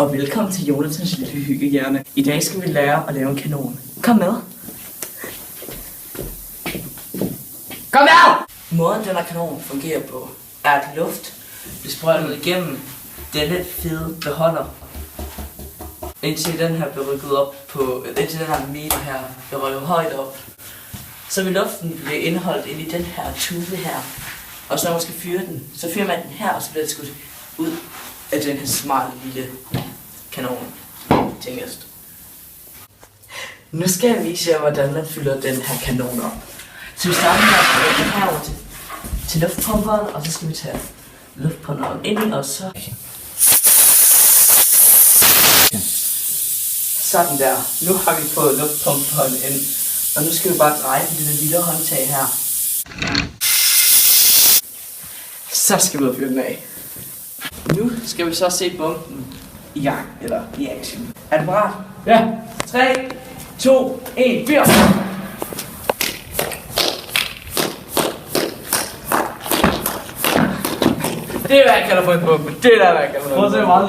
og velkommen til Jonathans lille hyggehjørne. I dag skal vi lære at lave en kanon. Kom med. Kom med! Måden den her kanon fungerer på, er at luft bliver sprøjtet igennem denne fede beholder, indtil den her bliver rykket op på, indtil den her meter her bliver rykket højt op. Så vil luften blive indholdt ind i den her tube her, og så når man skal fyre den, så fyrer man den her, og så bliver det skudt ud af den her smarte lille kanon. Tingest. Nu skal jeg vise jer, hvordan man fylder den her kanon op. Så vi starter med at lægge den herover til luftpumperen, og så skal vi tage luftpumperen ind, og så... Sådan der. Nu har vi fået luftpumperen ind, og nu skal vi bare dreje på det lille håndtag her. Så skal vi ud og fyre den af. Nu skal vi så se bomben i gang, eller i action. Er du parat? Ja. 3, 2, 1, fyr! Det er hvad jeg kalder for en bombe. Det er hvad jeg kalder for en bombe.